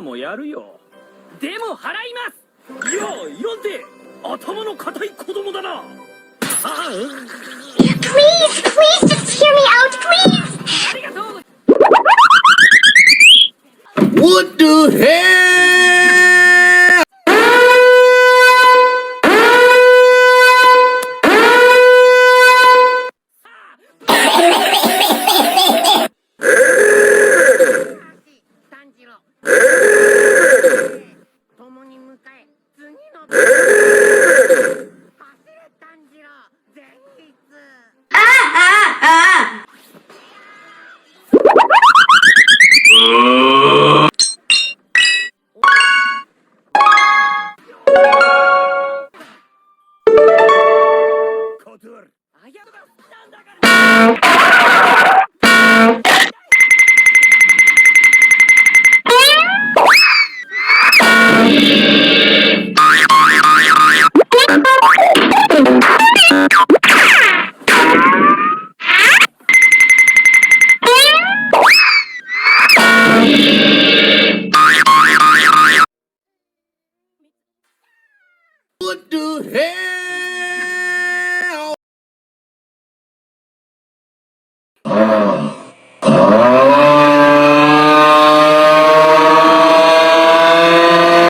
もやるよ。でも払います。いや、いらんて。頭の固い子供だな。Please, please just hear me out, please. ありがとう。What the hell? What the hell?